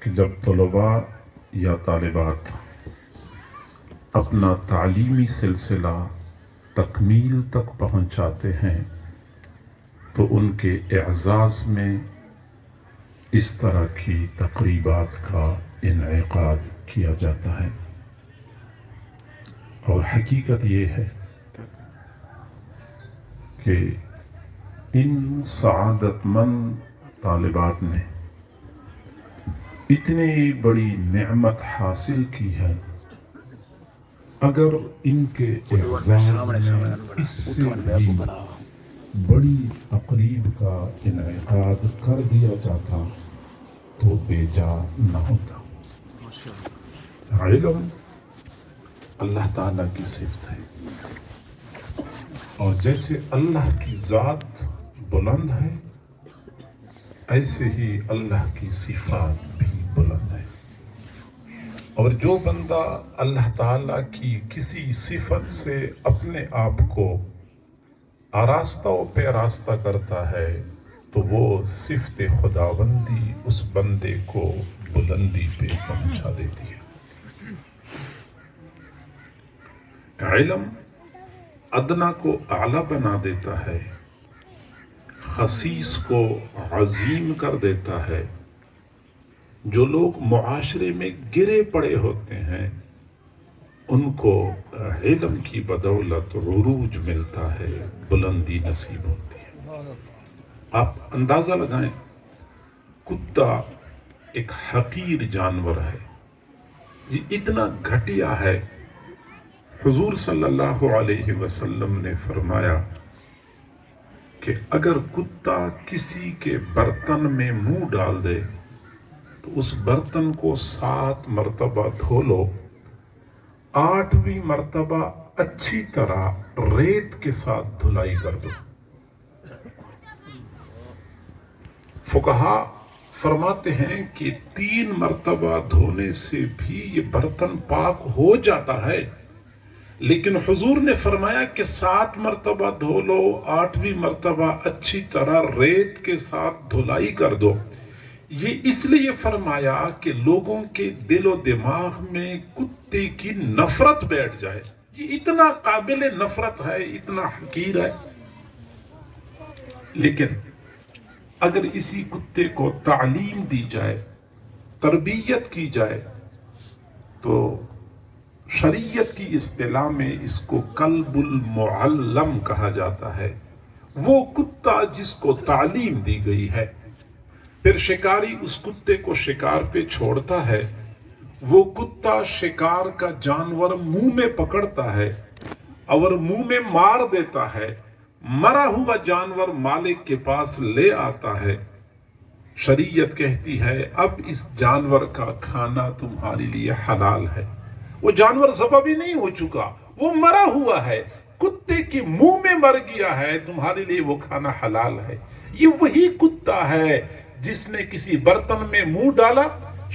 کہ جب طلباء یا طالبات اپنا تعلیمی سلسلہ تکمیل تک پہنچاتے ہیں تو ان کے اعزاز میں اس طرح کی تقریبات کا انعقاد کیا جاتا ہے۔ اور حقیقت یہ ہے کہ ان سعادت مند طالبات نے اتنی بڑی نعمت حاصل کی ہے، اگر ان کے اعزاز میں اس سے بھی بڑی تقریب کا انعقاد کر دیا جاتا تو بے جا نہ ہوتا۔ علم اللہ تعالیٰ کی صفت ہے، اور جیسے اللہ کی ذات بلند ہے ایسے ہی اللہ کی صفات بھی بلند ہے، اور جو بندہ اللہ تعالیٰ کی کسی صفت سے اپنے آپ کو آراستہ و پیراستہ کرتا ہے تو وہ صفت خداوندی اس بندے کو بلندی پہ پہنچا دیتی ہے۔ علم ادنا کو اعلیٰ بنا دیتا ہے، خسیس کو عظیم کر دیتا ہے۔ جو لوگ معاشرے میں گرے پڑے ہوتے ہیں ان کو علم کی بدولت عروج ملتا ہے، بلندی نصیب ہوتی ہے۔ آپ اندازہ لگائیں، کتا ایک حقیر جانور ہے، یہ اتنا گھٹیا ہے۔ حضور صلی اللہ علیہ وسلم نے فرمایا کہ اگر کتا کسی کے برتن میں منہ ڈال دے تو اس برتن کو 7 مرتبہ دھو لو، 8ویں مرتبہ اچھی طرح ریت کے ساتھ دھلائی کر دو۔ فقہا فرماتے ہیں کہ 3 مرتبہ دھونے سے بھی یہ برتن پاک ہو جاتا ہے، لیکن حضور نے فرمایا کہ 7 مرتبہ دھو لو، 8ویں مرتبہ اچھی طرح ریت کے ساتھ دھلائی کر دو۔ یہ اس لیے فرمایا کہ لوگوں کے دل و دماغ میں کتے کی نفرت بیٹھ جائے، یہ اتنا قابل نفرت ہے، اتنا حقیر ہے۔ لیکن اگر اسی کتے کو تعلیم دی جائے، تربیت کی جائے، تو شریعت کی اصطلاح میں اس کو کلب المعلم کہا جاتا ہے، وہ کتا جس کو تعلیم دی گئی ہے۔ پھر شکاری اس کتے کو شکار پہ چھوڑتا ہے، وہ کتا شکار کا جانور منہ میں پکڑتا ہے اور منہ میں مار دیتا ہے، مرا ہوا جانور مالک کے پاس لے آتا ہے۔ شریعت کہتی ہے اب اس جانور کا کھانا تمہارے لیے حلال ہے۔ وہ جانور ذبح بھی نہیں ہو چکا، وہ مرا ہوا ہے، کتے کے منہ میں مر گیا ہے، تمہارے لیے وہ کھانا حلال ہے۔ یہ وہی کتا ہے جس نے کسی برتن میں منہ ڈالا،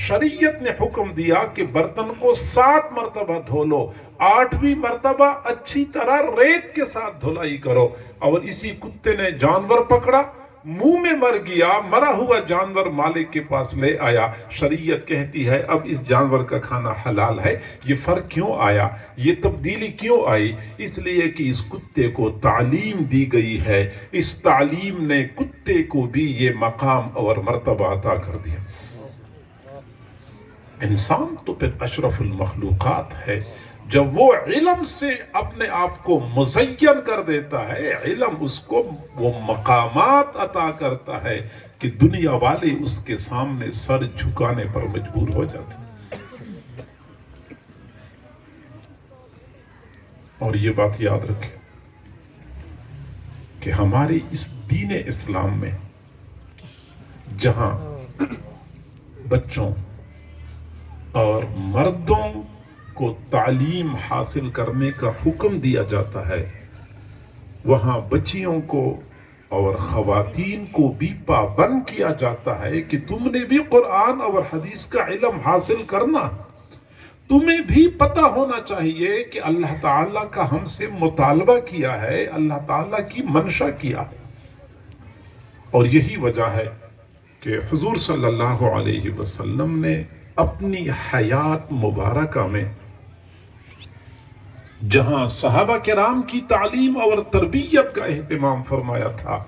شریعت نے حکم دیا کہ برتن کو 7 مرتبہ دھو لو، 8ویں مرتبہ اچھی طرح ریت کے ساتھ دھلائی کرو، اور اسی کتے نے جانور پکڑا، منہ میں مر گیا، مرا ہوا جانور مالک کے پاس لے آیا، شریعت کہتی ہے اب اس جانور کا کھانا حلال ہے۔ یہ فرق کیوں آیا؟ یہ تبدیلی کیوں آئی؟ اس لیے کہ اس کتے کو تعلیم دی گئی ہے، اس تعلیم نے کتے کو بھی یہ مقام اور مرتبہ عطا کر دیا۔ انسان تو پھر اشرف المخلوقات ہے، جب وہ علم سے اپنے آپ کو مزین کر دیتا ہے، علم اس کو وہ مقامات عطا کرتا ہے کہ دنیا والے اس کے سامنے سر جھکانے پر مجبور ہو جاتے ہیں۔ اور یہ بات یاد رکھیں کہ ہمارے اس دین اسلام میں جہاں بچوں اور مردوں کو تعلیم حاصل کرنے کا حکم دیا جاتا ہے، وہاں بچیوں کو اور خواتین کو بھی پابند کیا جاتا ہے کہ تم نے بھی قرآن اور حدیث کا علم حاصل کرنا، تمہیں بھی پتہ ہونا چاہیے کہ اللہ تعالیٰ کا ہم سے مطالبہ کیا ہے، اللہ تعالیٰ کی منشا کیا ہے۔ اور یہی وجہ ہے کہ حضور صلی اللہ علیہ وسلم نے اپنی حیات مبارکہ میں جہاں صحابہ کرام کی تعلیم اور تربیت کا اہتمام فرمایا تھا،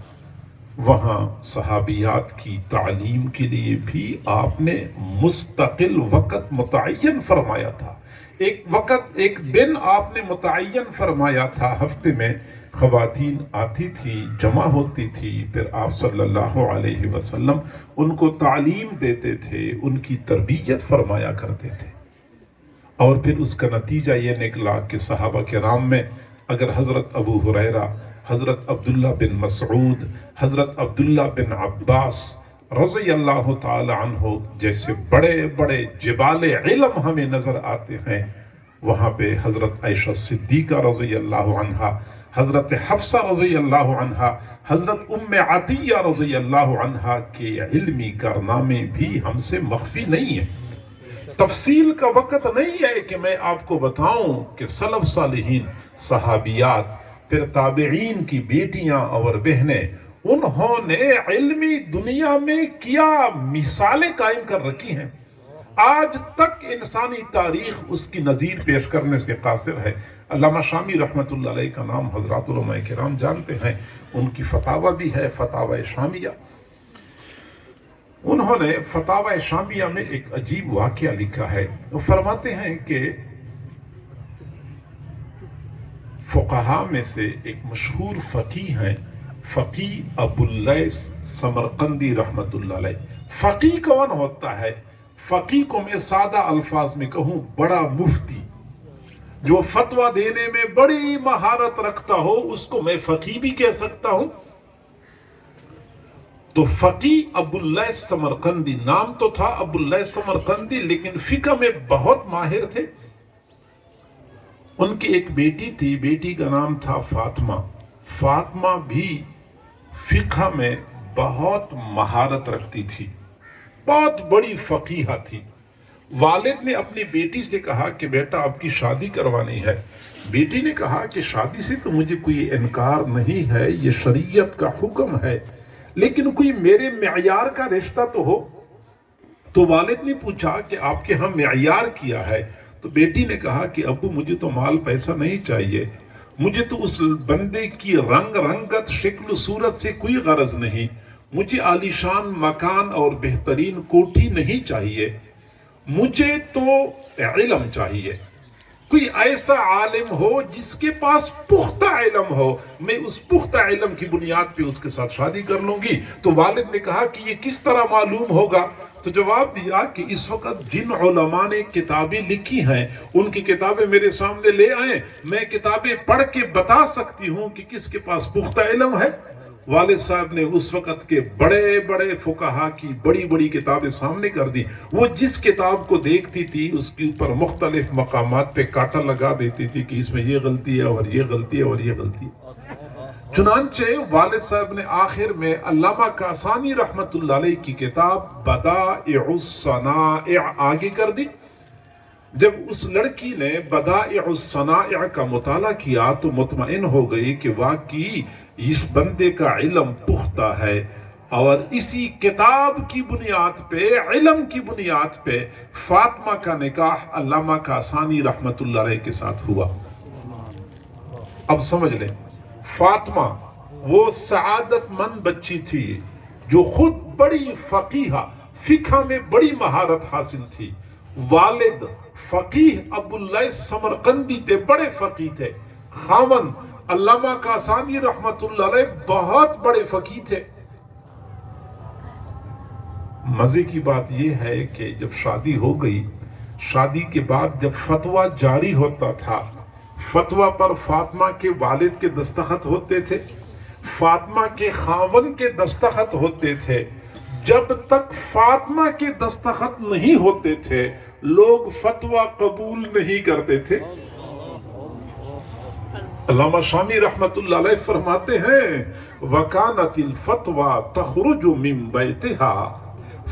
وہاں صحابیات کی تعلیم کے لیے بھی آپ نے مستقل وقت متعین فرمایا تھا۔ ایک وقت، ایک دن آپ نے متعین فرمایا تھا، ہفتے میں خواتین آتی تھی، جمع ہوتی تھی، پھر آپ صلی اللہ علیہ وسلم ان کو تعلیم دیتے تھے، ان کی تربیت فرمایا کرتے تھے۔ اور پھر اس کا نتیجہ یہ نکلا کہ صحابہ کرام میں اگر حضرت ابو ہریرہ، حضرت عبداللہ بن مسعود، حضرت عبداللہ بن عباس رضی اللہ تعالی عنہ جیسے بڑے بڑے جبال علم ہمیں نظر آتے ہیں، وہاں پہ حضرت عائشہ صدیقہ رضی اللہ عنہا، حضرت حفصہ رضی اللہ عنہا، حضرت ام عطیہ رضی اللہ عنہا کے علمی کارنامے بھی ہم سے مخفی نہیں ہیں۔ تفصیل کا وقت نہیں ہے کہ میں آپ کو بتاؤں کہ سلف صالحین، صحابیات، پھر تابعین کی بیٹیاں اور بہنیں، انہوں نے علمی دنیا میں کیا مثالیں قائم کر رکھی ہیں۔ آج تک انسانی تاریخ اس کی نظیر پیش کرنے سے قاصر ہے۔ علامہ شامی رحمت اللہ علیہ کا نام حضرات علماء کرام جانتے ہیں، ان کی فتاوی بھی ہے، فتاوی شامیہ۔ انہوں نے فتاوی شامیہ میں ایک عجیب واقعہ لکھا ہے۔ وہ فرماتے ہیں کہ فقہاء میں سے ایک مشہور فقیہ ہیں، فقیہ ابو اللیث سمرقندی رحمت اللہ علیہ۔ فقیہ کون ہوتا ہے؟ فقیہ کو میں سادہ الفاظ میں کہوں، بڑا مفتی، جو فتویٰ دینے میں بڑی مہارت رکھتا ہو، اس کو میں فقیہ بھی کہہ سکتا ہوں۔ تو فقیہ ابو اللیث سمرقندی، نام تو تھا ابو اللیث سمرقندی، لیکن فقہ میں بہت ماہر تھے۔ ان کی ایک بیٹی تھی، بیٹی کا نام تھا فاطمہ۔ فاطمہ بھی فقہ میں بہت مہارت رکھتی تھی، بہت بڑی فقیہہ تھی۔ والد نے اپنی بیٹی سے کہا کہ بیٹا آپ کی شادی کروانی ہے۔ بیٹی نے کہا کہ شادی سے تو مجھے کوئی انکار نہیں ہے، یہ شریعت کا حکم ہے، لیکن کوئی میرے معیار کا رشتہ تو ہو۔ تو والد نے پوچھا کہ آپ کے ہاں معیار کیا ہے؟ تو بیٹی نے کہا کہ ابو مجھے تو مال پیسہ نہیں چاہیے، مجھے تو اس بندے کی رنگ رنگت، شکل صورت سے کوئی غرض نہیں، مجھے عالیشان مکان اور بہترین کوٹھی نہیں چاہیے، مجھے تو علم چاہیے، کوئی ایسا عالم ہو جس کے پاس پختہ علم ہو، میں اس پختہ علم کی بنیاد پہ اس کے ساتھ شادی کر لوں گی۔ تو والد نے کہا کہ یہ کس طرح معلوم ہوگا؟ تو جواب دیا کہ اس وقت جن علماء نے کتابیں لکھی ہیں، ان کی کتابیں میرے سامنے لے آئیں، میں کتابیں پڑھ کے بتا سکتی ہوں کہ کس کے پاس پختہ علم ہے۔ والد صاحب نے اس وقت کے بڑے بڑے فقہاء کی بڑی بڑی کتابیں سامنے کر دی۔ وہ جس کتاب کو دیکھتی تھی اس کے اوپر مختلف مقامات پہ کاٹا لگا دیتی تھی کہ اس میں یہ غلطی ہے اور یہ غلطی ہے اور یہ غلطی ہے۔ چنانچہ والد صاحب نے آخر میں علامہ کاسانی رحمت اللہ علیہ کی کتاب بدائع الصنائع آگے کر دی۔ جب اس لڑکی نے بدائع الصنائع کا مطالعہ کیا تو مطمئن ہو گئی کہ واقعی اس بندے کا علم پختہ ہے، اور اسی کتاب کی بنیاد پہ، علم کی بنیاد پہ فاطمہ کا نکاح علامہ کاسانی رحمت اللہ علیہ کے ساتھ ہوا۔ اب سمجھ لیں، فاطمہ وہ سعادت مند بچی تھی جو خود بڑی فقیہہ، فقہ میں بڑی مہارت حاصل تھی۔ والد فقیہ ابو اللیث سمرقندی تھے، بڑے فقیہ تھے۔ خاوند علامہ کاسانی رحمت اللہ علیہ بہت بڑے فقیہ تھے۔ مزے کی بات یہ ہے کہ جب شادی ہو گئی، شادی کے بعد جب فتویٰ جاری ہوتا تھا، فتویٰ پر فاطمہ کے والد کے دستخط ہوتے تھے، فاطمہ کے خاوند کے دستخط ہوتے تھے۔ جب تک فاطمہ کے دستخط نہیں ہوتے تھے، لوگ فتویٰ قبول نہیں کرتے تھے۔ علامہ شامی رحمت اللہ علیہ فرماتے ہیں وَكَانَتِ الْفَتْوَى تَخْرُجُ مِن بَيْتِهَا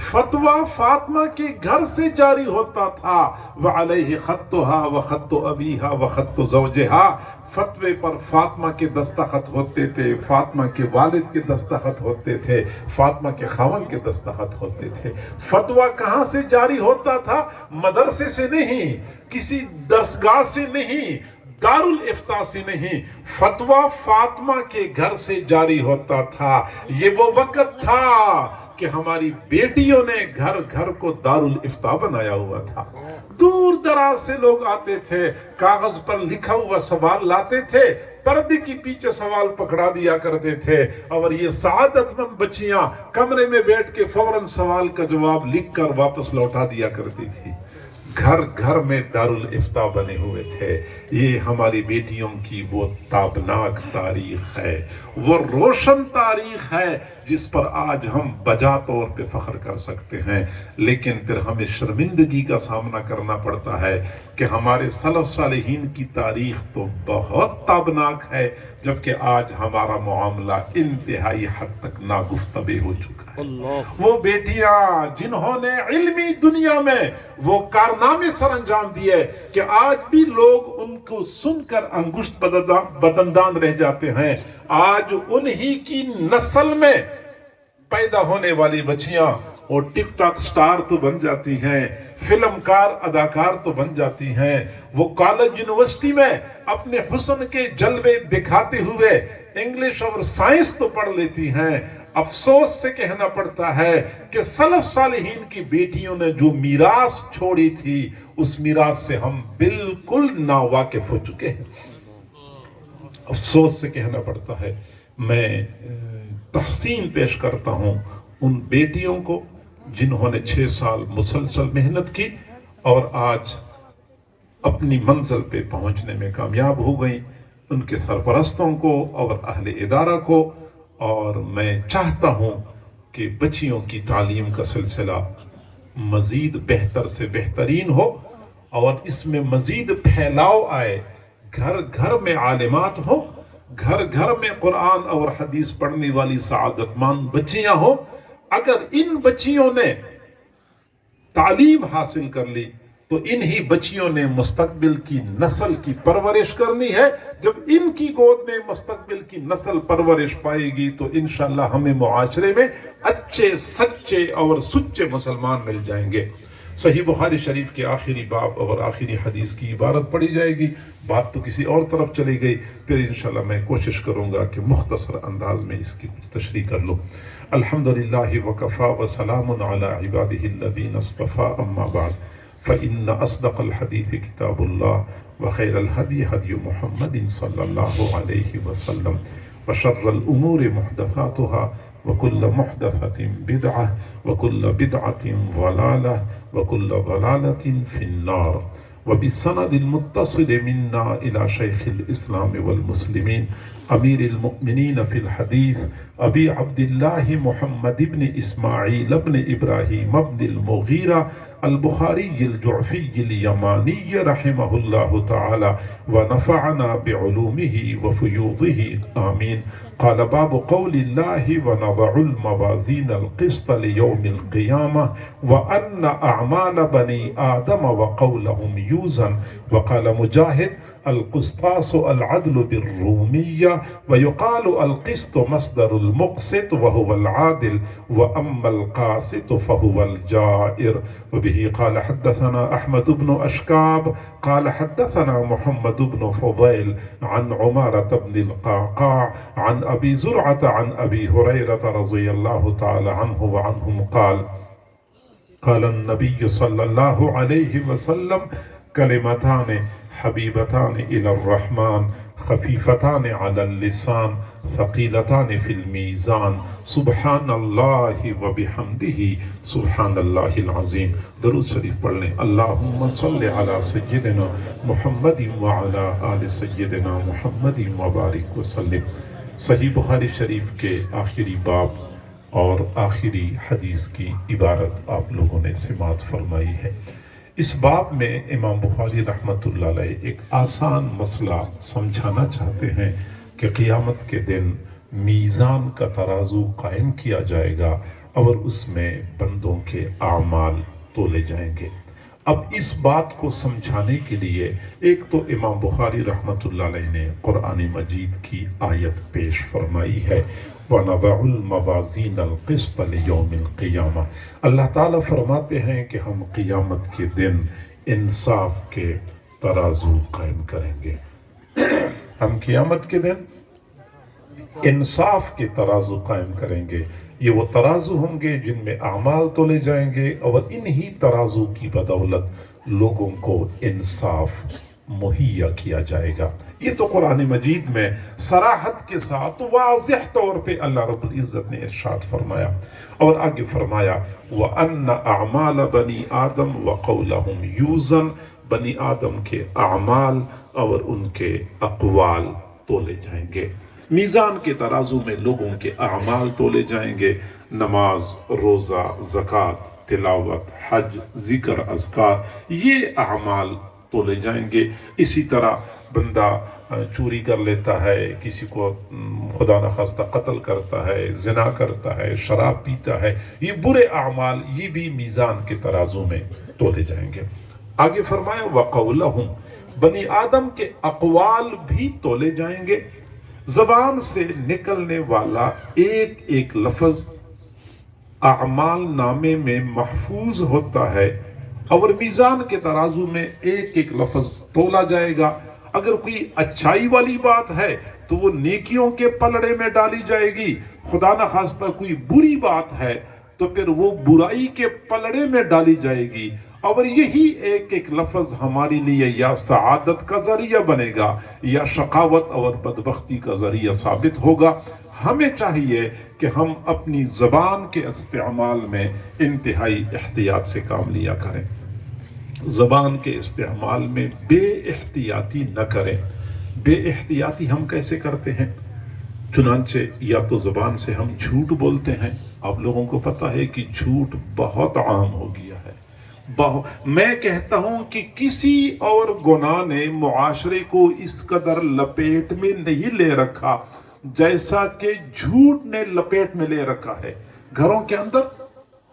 فتویٰ فاطمہ کے گھر سے جاری ہوتا تھا، وعلیہ خطھا وخط ابیہا وخط زوجہا، فتوے پر فاطمہ کے دستخط ہوتے تھے، فاطمہ کے والد کے دستخط ہوتے تھے، فاطمہ کے خاوند کے دستخط ہوتے تھے۔ فتویٰ کہاں سے جاری ہوتا تھا؟ مدرسے سے نہیں، کسی درسگاہ سے نہیں، دارالافتاء سے نہیں، فتویٰ فاطمہ کے گھر سے جاری ہوتا تھا۔ یہ وہ وقت تھا کہ ہماری بیٹیوں نے گھر گھر کو دارالافتاء بنایا ہوا تھا۔ دور دراز سے لوگ آتے تھے، کاغذ پر لکھا ہوا سوال لاتے تھے، پردے کے پیچھے سوال پکڑا دیا کرتے تھے، اور یہ سعادت مند بچیاں کمرے میں بیٹھ کے فوراً سوال کا جواب لکھ کر واپس لوٹا دیا کرتی تھی۔ گھر گھر میں دارالافتاء بنے ہوئے تھے۔ یہ ہماری بیٹیوں کی وہ تابناک تاریخ ہے، وہ روشن تاریخ ہے جس پر آج ہم بجا طور پہ فخر کر سکتے ہیں، لیکن پھر ہمیں شرمندگی کا سامنا کرنا پڑتا ہے کہ ہمارے سلف صالحین کی تاریخ تو بہت تابناک ہے، جبکہ آج ہمارا معاملہ انتہائی حد تک ناگفتگو ہو چکا ہے۔ وہ بیٹیاں جنہوں نے علمی دنیا میں وہ کارنامے سر انجام دیے کہ آج بھی لوگ ان کو سن کر انگشت بدندان رہ جاتے ہیں، آج انہی کی نسل میں پیدا ہونے والی بچیاں وہ ٹک ٹاک سٹار تو بن جاتی ہیں، فلم کار اداکار تو بن جاتی ہیں، وہ کالج یونیورسٹی میں اپنے حسن کے جلوے دکھاتے ہوئے انگلش اور سائنس تو پڑھ لیتی ہیں۔ افسوس سے کہنا پڑتا ہے کہ سلف صالحین کی بیٹیوں نے جو میراث چھوڑی تھی، اس میراث سے ہم بالکل ناواقف ہو چکے ہیں۔ افسوس سے کہنا پڑتا ہے۔ میں تحسین پیش کرتا ہوں ان بیٹیوں کو جنہوں نے 6 سال مسلسل محنت کی اور آج اپنی منزل پہ پہنچنے میں کامیاب ہو گئیں، ان کے سرپرستوں کو اور اہل ادارہ کو، اور میں چاہتا ہوں کہ بچیوں کی تعلیم کا سلسلہ مزید بہتر سے بہترین ہو اور اس میں مزید پھیلاؤ آئے، گھر گھر میں عالمات ہو، گھر گھر میں قرآن اور حدیث پڑھنے والی سعادت مند بچیاں ہوں۔ اگر ان بچیوں نے تعلیم حاصل کر لی تو انہی بچیوں نے مستقبل کی نسل کی پرورش کرنی ہے۔ جب ان کی گود میں مستقبل کی نسل پرورش پائے گی تو انشاءاللہ ہمیں معاشرے میں اچھے سچے اور سچے مسلمان مل جائیں گے۔ صحیح بخاری شریف کے آخری باب اور آخری حدیث کی عبارت پڑھی جائے گی، بات تو کسی اور طرف چلی گئی، پھر انشاءاللہ میں کوشش کروں گا کہ مختصر انداز میں اس کی تشریح کر لوں۔ الحمدللہ وکفا وسلام علی عبادہ الذین اصطفیٰ، اما بعد فإن أصدق الحديث كتاب الله وخير الهدي هدي محمد صلى الله عليه وسلم وشر الأمور محدثاتها وكل محدثة بدعة وكل بدعة ضلالة وكل ضلالة في النار. وبالسند المتصل منا إلى شيخ الإسلام والمسلمين أمير المؤمنين في الحديث أبي عبد الله محمد بن إسماعيل بن إبراهيم بن المغيرة البخاري الجعفي اليماني رحمه الله تعالى ونفعنا بعلومه وفيوضه آمين. قال باب قول الله ونضع الموازين القسط ليوم القيامة وأن أعمال بني آدم وقولهم يوزن. وقال مجاهد القسطاس العدل بالرومية، ويقال القسط مصدر المقسط وهو العادل، وأما القاسط فهو الجائر. وبه قال حدثنا أحمد بن أشكاب قال حدثنا محمد بن فضيل عن عمارة بن القعقاع عن أبي زرعة عن أبي هريرة رضي الله تعالى عنه وعنهم قال قال النبي صلى الله عليه وسلم كلمتان حبيبتان إلى الرحمن خفيفتان على اللسان ثقيلتان في الميزان سبحان الله وبحمده سبحان الله العظيم. درود شریف پڑھ لیں. اللہم صل علی سیدنا محمد وعلی آل سیدنا محمد وبارک وسلم. صحیح بخاری شریف کے آخری باب اور آخری حدیث کی عبارت آپ لوگوں نے سماعت فرمائی ہے۔ اس باب میں امام بخاری رحمۃ اللہ علیہ ایک آسان مسئلہ سمجھانا چاہتے ہیں کہ قیامت کے دن میزان کا ترازو قائم کیا جائے گا اور اس میں بندوں کے اعمال تولے جائیں گے۔ اب اس بات کو سمجھانے کے لیے ایک تو امام بخاری رحمۃ اللہ علیہ نے قرآن مجید کی آیت پیش فرمائی ہے، وَنَضَعُ الْمَوَازِينَ الْقِسْطَ لِيَوْمِ الْقِيَامَةِ۔ اللہ تعالیٰ فرماتے ہیں کہ ہم قیامت کے دن انصاف کے ترازو قائم کریں گے۔ ہم قیامت کے دن انصاف کے ترازو قائم کریں گے۔ یہ وہ ترازو ہوں گے جن میں اعمال تولے جائیں گے، اور انہی ترازو کی بدولت لوگوں کو انصاف مہیا کیا جائے گا۔ یہ تو قرآن مجید میں صراحت کے ساتھ واضح طور پہ اللہ رب العزت نے ارشاد فرمایا، اور آگے فرمایا وَأَنَّ أَعْمَالَ بَنِي آدَمْ وَقَوْلَهُمْ يُوزَنْ۔ بنی آدم کے اعمال اور ان کے اقوال تولے جائیں گے۔ میزان کے ترازو میں لوگوں کے اعمال تولے جائیں گے، نماز، روزہ، زکوٰۃ، تلاوت، حج، ذکر، اذکار، یہ اعمال تولے جائیں گے۔ اسی طرح بندہ چوری کر لیتا ہے، کسی کو خدا نخواستہ قتل کرتا ہے، زنا کرتا ہے، شراب پیتا ہے، یہ برے اعمال، یہ بھی میزان کے ترازو میں تولے جائیں گے۔ آگے فرمایا وَقَوْلَهُمْ، بنی آدم کے اقوال بھی تولے جائیں گے۔ زبان سے نکلنے والا ایک ایک لفظ اعمال نامے میں محفوظ ہوتا ہے، اور میزان کے ترازو میں ایک ایک لفظ تولا جائے گا۔ اگر کوئی اچھائی والی بات ہے تو وہ نیکیوں کے پلڑے میں ڈالی جائے گی، خدا نخواستہ کوئی بری بات ہے تو پھر وہ برائی کے پلڑے میں ڈالی جائے گی، اور یہی ایک ایک لفظ ہمارے لیے یا سعادت کا ذریعہ بنے گا یا شقاوت اور بدبختی کا ذریعہ ثابت ہوگا۔ ہمیں چاہیے کہ ہم اپنی زبان کے استعمال میں انتہائی احتیاط سے کام لیا کریں، زبان کے استعمال میں بے احتیاطی نہ کریں۔ بے احتیاطی ہم کیسے کرتے ہیں؟ چنانچہ یا تو زبان سے ہم جھوٹ بولتے ہیں۔ آپ لوگوں کو پتہ ہے کہ جھوٹ بہت عام ہو گیا ہے۔ میں کہتا ہوں کہ کسی اور گناہ نے معاشرے کو اس قدر لپیٹ میں نہیں لے رکھا جیسا کہ جھوٹ نے لپیٹ میں لے رکھا ہے۔ گھروں کے اندر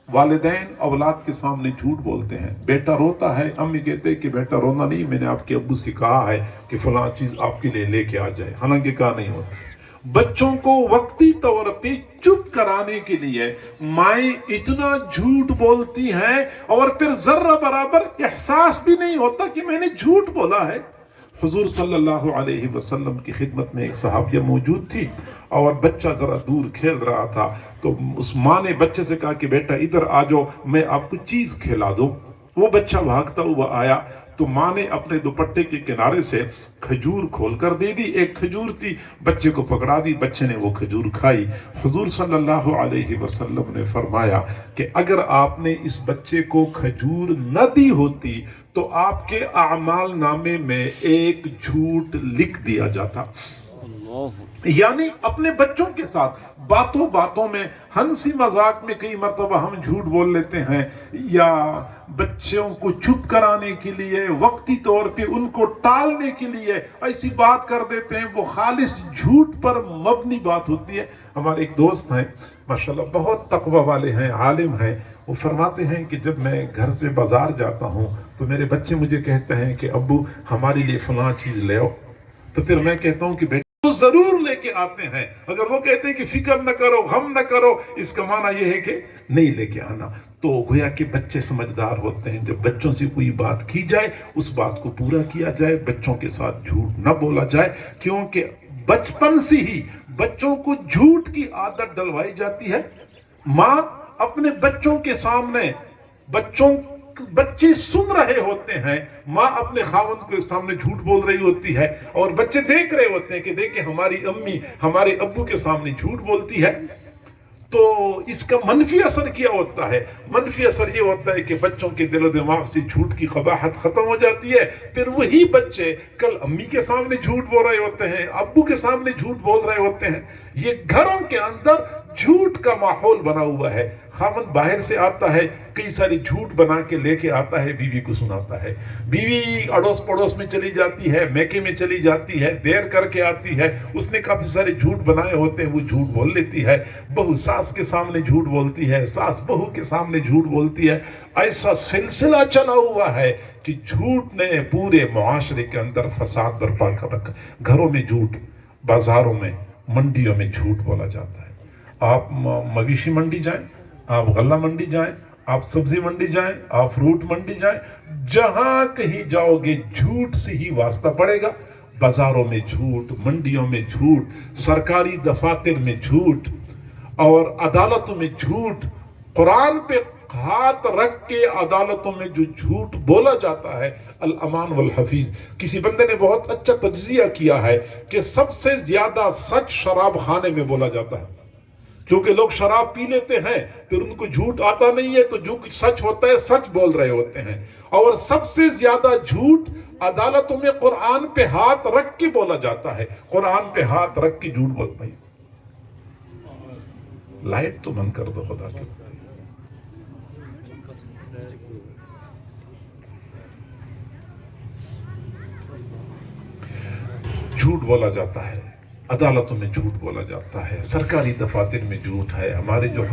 والدین اولاد کے سامنے جھوٹ بولتے ہیں۔ بیٹا روتا ہے، امی کہتے ہیں کہ بیٹا رونا نہیں، میں نے آپ کے ابو سے کہا ہے کہ فلاں چیز آپ کے لیے لے کے آ جائے، حالانکہ کہا نہیں ہوتا۔ بچوں کو وقتی طور پہ چپ کرانے کے لیے مائیں اتنا جھوٹ بولتی ہیں، اور پھر ذرہ برابر احساس بھی نہیں ہوتا کہ میں نے جھوٹ بولا ہے۔ حضور صلی اللہ علیہ وسلم کی خدمت میں ایک صحابیہ موجود تھی، اور بچہ ذرا دور کھیل رہا تھا، تو اس ماں نے بچے سے کہا کہ بیٹا ادھر آ جاؤ، میں آپ کو چیز کھلا دوں۔ وہ بچہ بھاگتا ہوا آیا تو ماں نے اپنے دوپٹے کے کنارے سے کھجور کھول کر دے دی۔ ایک کھجور تھی، بچے کو پکڑا دی، بچے نے وہ کھجور کھائی۔ حضور صلی اللہ علیہ وسلم نے فرمایا کہ اگر آپ نے اس بچے کو کھجور نہ دی ہوتی تو آپ کے اعمال نامے میں ایک جھوٹ لکھ دیا جاتا۔ یعنی اپنے بچوں کے ساتھ باتوں باتوں میں، ہنسی مذاق میں کئی مرتبہ ہم جھوٹ بول لیتے ہیں، یا بچوں کو چپ کرانے کے لیے، وقتی طور پہ ان کو ٹالنے کے لیے ایسی بات کر دیتے ہیں، وہ خالص جھوٹ پر مبنی بات ہوتی ہے۔ ہمارے ایک دوست ہیں ماشاءاللہ، بہت تقوی والے ہیں، عالم ہیں، وہ فرماتے ہیں کہ جب میں گھر سے بازار جاتا ہوں تو میرے بچے مجھے کہتے ہیں کہ ابو ہمارے لیے فلاں چیز لے آؤ، تو پھر میں کہتا ہوں کہ بیٹا وہ ضرور لے کے آتے ہیں۔ اگر وہ کہتے ہیں کہ فکر نہ کرو، غم نہ کرو، اس کا معنی یہ ہے کہ نہیں لے کے آنا۔ تو گویا کہ بچے سمجھدار ہوتے ہیں، جب بچوں سے کوئی بات کی جائے اس بات کو پورا کیا جائے، بچوں کے ساتھ جھوٹ نہ بولا جائے، کیونکہ بچپن سے ہی بچوں کو جھوٹ کی عادت ڈلوائی جاتی ہے۔ ماں اپنے بچوں کے سامنے، بچے سن رہے ہوتے ہیں، ماں اپنے خاوند کے سامنے جھوٹ بول رہی ہوتی ہے، اور بچے دیکھ رہے ہوتے ہیں کہ دیکھیں ہماری امی ہمارے ابو کے سامنے جھوٹ بولتی ہے۔ تو اس کا منفی اثر کیا ہوتا ہے؟ منفی اثر یہ ہوتا ہے کہ بچوں کے دل و دماغ سے جھوٹ کی قباحت ختم ہو جاتی ہے۔ پھر وہی بچے کل امی کے سامنے جھوٹ بول رہے ہوتے ہیں، ابو کے سامنے جھوٹ بول رہے ہوتے ہیں۔ یہ گھروں کے اندر جھوٹ کا ماحول بنا ہوا ہے. خامند باہر سے آتا ہے, کئی ساری جھوٹ بنا کے لے کے آتا ہے, بیوی کو سناتا ہے. بیوی اڑوس پڑوس میں چلی جاتی ہے, میکے میں چلی جاتی ہے, دیر کر کے آتی ہے, اس نے کافی سارے جھوٹ بنائے ہوتے ہیں, وہ جھوٹ بول لیتی ہے. بہو ساس کے سامنے جھوٹ بولتی ہے, ساس بہو کے سامنے جھوٹ بولتی ہے. ایسا سلسلہ چلا ہوا ہے کہ جھوٹ نے پورے معاشرے کے اندر فساد برپا کر رکھا. گھروں میں جھوٹ, بازاروں میں, منڈیوں میں جھوٹ بولا جاتا ہے. آپ مویشی منڈی جائیں, آپ غلہ منڈی جائیں, آپ سبزی منڈی جائیں, آپ فروٹ منڈی جائیں, جہاں کہیں جاؤ گے جھوٹ سے ہی واسطہ پڑے گا. بازاروں میں جھوٹ, منڈیوں میں جھوٹ, سرکاری دفاتر میں جھوٹ, اور عدالتوں میں جھوٹ. قرآن پہ ہاتھ رکھ کے عدالتوں میں جو جھوٹ بولا جاتا ہے, الامان والحفیظ. کسی بندے نے بہت اچھا تجزیہ کیا ہے کہ سب سے زیادہ سچ شراب خانے میں بولا جاتا ہے, کیونکہ لوگ شراب پی لیتے ہیں, پھر ان کو جھوٹ آتا نہیں ہے, تو جو کچھ سچ ہوتا ہے سچ بول رہے ہوتے ہیں. اور سب سے زیادہ جھوٹ عدالتوں میں قرآن پہ ہاتھ رکھ کے بولا جاتا ہے. قرآن پہ ہاتھ رکھ کے جھوٹ بول. بھائی لائٹ تو بند کر دو خدا کے. جھوٹ بولا جاتا ہے, عدالتوں میں جھوٹ بولا جاتا ہے, سرکاری دفاتر میں جھوٹ ہے. ہمارے جو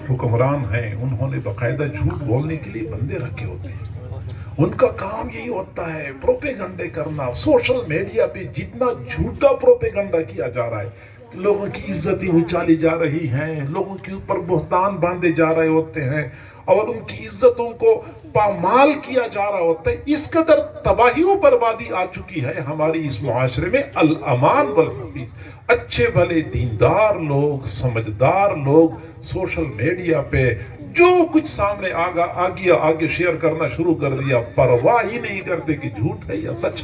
حکمران ہیں, انہوں نے باقاعدہ جھوٹ بولنے کے لیے بندے رکھے ہوتے ہیں. ان کا کام یہی ہوتا ہے پروپیگنڈے کرنا. سوشل میڈیا پہ جتنا جھوٹا پروپیگنڈا کیا جا رہا ہے, لوگوں کی عزتیں اچالی جا رہی ہیں, لوگوں کے اوپر بہتان باندھے جا رہے ہوتے ہیں, اور ان کی عزتوں کو پامال کیا جا رہا ہوتا ہے. اس قدر تباہی و بربادی آ چکی ہے ہماری اس معاشرے میں. الامان والحفیظ. اچھے بھلے دیندار لوگ, سمجھدار لوگ سوشل میڈیا پہ جو کچھ سامنے آگے شیئر کرنا شروع کر دیا, پرواہ ہی نہیں کرتے کہ جھوٹ ہے یا سچ.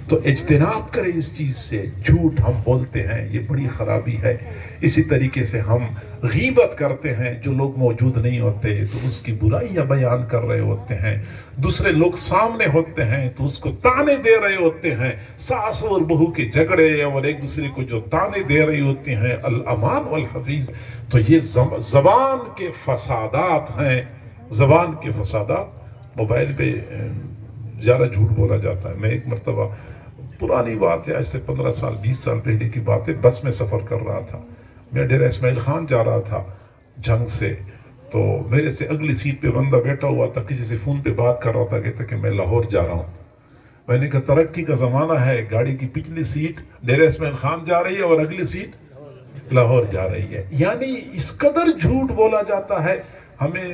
تو اجتناب کریں اس چیز سے. جھوٹ ہم بولتے ہیں, یہ بڑی خرابی ہے. اسی طریقے سے ہم غیبت کرتے ہیں, جو لوگ موجود نہیں ہوتے تو اس کی برائیاں بیان کر رہے ہوتے ہیں. دوسرے لوگ سامنے ہوتے ہیں تو اس کو تانے دے رہے ہوتے ہیں. ساس اور بہو کے جھگڑے اور ایک دوسرے کو جو تانے دے رہی ہوتی ہیں. الامان والحفیظ. تو یہ زبان کے فسادات ہیں. زبان کے فسادات. موبائل پہ زیادہ جھوٹ بولا جاتا ہے. میں ایک مرتبہ, پرانی بات ہے, ایسے 15 سال 20 سال پہلے کی بات ہے, بس میں سفر کر رہا تھا. میں ڈیرہ اسماعیل خان جا رہا تھا جنگ سے. تو میرے سے اگلی سیٹ پہ بندہ بیٹھا ہوا تھا, کسی سے فون پہ بات کر رہا تھا, کہتا کہ میں لاہور جا رہا ہوں. میں نے کہا ترقی کا زمانہ ہے, گاڑی کی پچھلی سیٹ ڈیرہ اسماعیل خان جا رہی ہے اور اگلی سیٹ لاہور جا رہی ہے. یعنی اس قدر جھوٹ بولا جاتا ہے. ہمیں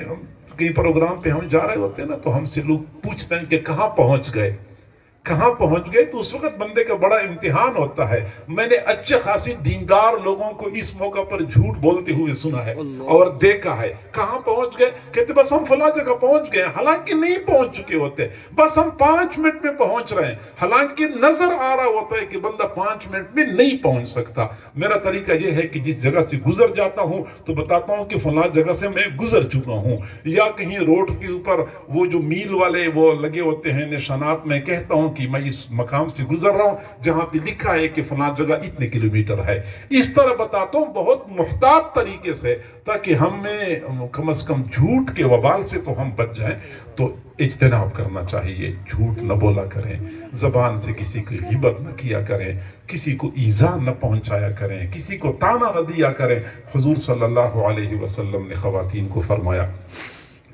کئی پروگرام پہ ہم جا رہے ہوتے ہیں نا, تو ہم سے لوگ پوچھتے ہیں کہ کہاں پہنچ گئے, تو اس وقت بندے کا بڑا امتحان ہوتا ہے. میں نے اچھے خاصی دیندار لوگوں کو اس موقع پر جھوٹ بولتے ہوئے سنا ہے اور دیکھا ہے. کہاں پہنچ گئے, کہتے بس ہم فلاں جگہ پہنچ گئے, حالانکہ نہیں پہنچ چکے ہوتے. بس ہم 5 منٹ میں پہنچ رہے ہیں, حالانکہ نظر آ رہا ہوتا ہے کہ بندہ 5 منٹ میں نہیں پہنچ سکتا. میرا طریقہ یہ ہے کہ جس جگہ سے گزر جاتا ہوں تو بتاتا ہوں کہ فلاں جگہ سے میں گزر چکا ہوں, یا کہیں روڈ کے اوپر وہ جو میل والے وہ لگے ہوتے ہیں نشانات, میں کہتا ہوں کہ میں اس مقام سے گزر رہا ہوں جہاں پہ لکھا ہے کہ فلاں جگہ اتنے کلومیٹر ہے. اس طرح بتاتا ہوں بہت محتاط طریقے سے, تاکہ ہمیں کم از کم جھوٹ کے وبال سے تو ہم بچ جائیں. تو اجتناب کرنا چاہیے, جھوٹ نہ بولا کریں, زبان سے کسی کی غیبت نہ کیا کریں, کسی کو ایذا نہ پہنچایا کریں, کسی کو تانا نہ دیا کریں. حضور صلی اللہ علیہ وسلم نے خواتین کو فرمایا,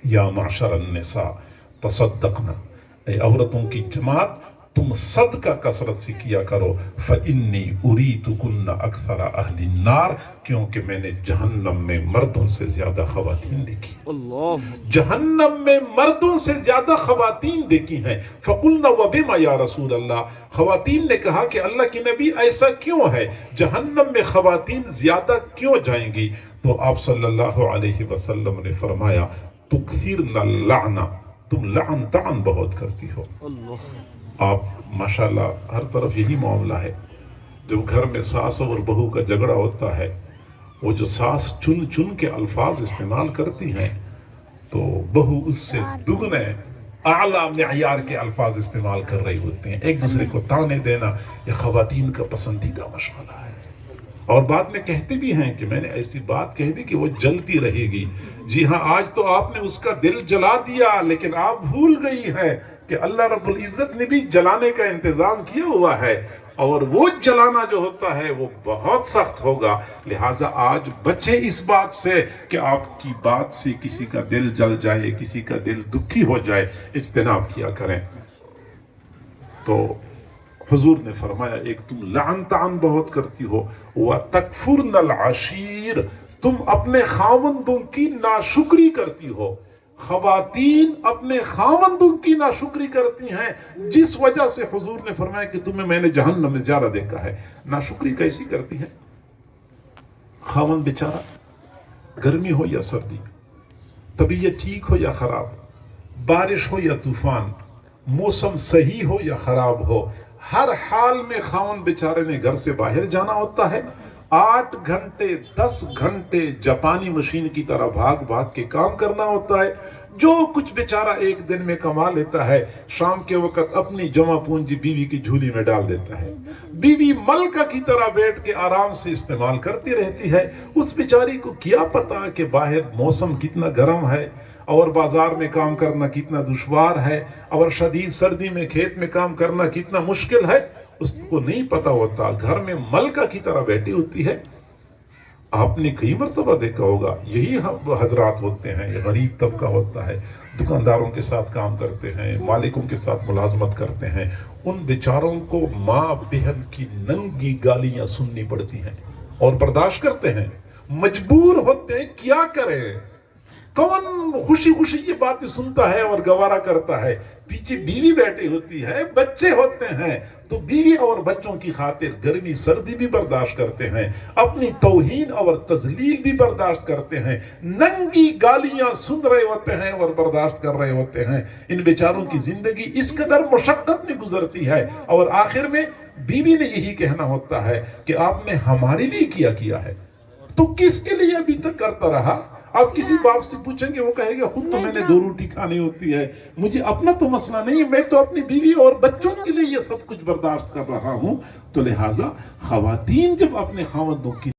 یا معشر النساء تصدقنا, اے عورتوں کی جماعت تم صدقہ کثرت سے کیا کرو. فَإِنِّي أُرِيتُكُنَّ أَكْثَرَ أَهْلِ النَّارِ, کیونکہ میں نے جہنم میں مردوں سے زیادہ خواتین دیکھی. جہنم میں مردوں سے زیادہ خواتین دیکھی ہیں. فَقُلْنَا وَبِمَا يَا رَسُولَ اللَّهِ, خواتین نے کہا کہ اللہ کی نبی ایسا کیوں ہے, جہنم میں خواتین زیادہ کیوں جائیں گی؟ تو آپ صلی اللہ علیہ وسلم نے فرمایا, تُكْثِرْنَ اللَّعْنَ, تم لعن طعن بہت کرتی ہو. آپ ماشاءاللہ ہر طرف یہی معاملہ ہے. جب گھر میں ساس اور بہو کا جھگڑا ہوتا ہے, وہ جو ساس چن چن کے الفاظ استعمال کرتی ہیں, تو بہو اس سے دگنے اعلیٰ معیار کے الفاظ استعمال کر رہی ہوتے ہیں. ایک دوسرے کو تانے دینا یہ خواتین کا پسندیدہ مشغلہ ہے. اور بعد میں کہتے بھی ہیں کہ میں نے ایسی بات کہہ دی کہ وہ جلتی رہے گی. جی ہاں، آج تو آپ نے اس کا دل جلا دیا، لیکن آپ بھول گئی ہیں کہ اللہ رب العزت نے بھی جلانے کا انتظام کیا ہوا ہے، اور وہ جلانا جو ہوتا ہے وہ بہت سخت ہوگا. لہٰذا آج بچیں اس بات سے کہ آپ کی بات سے کسی کا دل جل جائے، کسی کا دل دکھی ہو جائے. اجتناب کیا کریں. تو حضور نے فرمایا، ایک تم لعن طعن بہت کرتی ہو، وَتَكْفُرْنَ الْعَشِيرَ، تم اپنے خاوندوں کی ناشکری کرتی ہو. خواتین اپنے خاوندوں کی ناشکری کرتی ہیں، جس وجہ سے حضور نے فرمایا کہ تمہیں میں نے جہنم میں زیادہ دیکھا ہے. ناشکری کیسی کرتی ہیں؟ خاوند بیچارہ، گرمی ہو یا سردی، طبیعت ٹھیک ہو یا خراب، بارش ہو یا طوفان، موسم صحیح ہو یا خراب ہو، ہر حال میں خاوند بیچارے نے گھر سے باہر جانا ہوتا ہے. 8 گھنٹے 10 گھنٹے جاپانی مشین کی طرح بھاگ بھاگ کے کام کرنا ہوتا ہے. جو کچھ بیچارہ ایک دن میں کما لیتا ہے، شام کے وقت اپنی جمع پونجی بیوی کی جھولی میں ڈال دیتا ہے. بیوی ملکہ کی طرح بیٹھ کے آرام سے استعمال کرتی رہتی ہے. اس بیچاری کو کیا پتا کہ باہر موسم کتنا گرم ہے، اور بازار میں کام کرنا کتنا دشوار ہے، اور شدید سردی میں کھیت میں کام کرنا کتنا مشکل ہے. اس کو نہیں پتا ہوتا، گھر میں ملکہ کی طرح بیٹھی ہوتی ہے. آپ نے کئی مرتبہ دیکھا ہوگا، یہی حضرات ہوتے ہیں، یہ غریب طبقہ ہوتا ہے، دکانداروں کے ساتھ کام کرتے ہیں، مالکوں کے ساتھ ملازمت کرتے ہیں. ان بیچاروں کو ماں بہن کی ننگی گالیاں سننی پڑتی ہیں اور برداشت کرتے ہیں، مجبور ہوتے ہیں. کیا کریں؟ کون خوشی خوشی یہ باتیں سنتا ہے اور گوارا کرتا ہے؟ پیچھے بیوی بیٹھی ہوتی ہے، بچے ہوتے ہیں، تو بیوی اور بچوں کی خاطر گرمی سردی بھی برداشت کرتے ہیں، اپنی توہین اور تذلیل بھی برداشت کرتے ہیں، ننگی گالیاں سن رہے ہوتے ہیں اور برداشت کر رہے ہوتے ہیں. ان بیچاروں کی زندگی اس قدر مشقت میں گزرتی ہے، اور آخر میں بیوی نے یہی کہنا ہوتا ہے کہ آپ نے ہمارے لیے کیا ہے، تو کس کے لیے ابھی تک کرتا رہا؟ آپ کسی باپ سے پوچھیں گے، وہ کہے گا خود تو میں نے 2 روٹی کھانی ہوتی ہے، مجھے اپنا تو مسئلہ نہیں ہے، میں تو اپنی بیوی اور بچوں کے لیے یہ سب کچھ برداشت کر رہا ہوں. تو لہٰذا خواتین جب اپنے خاوندوں کی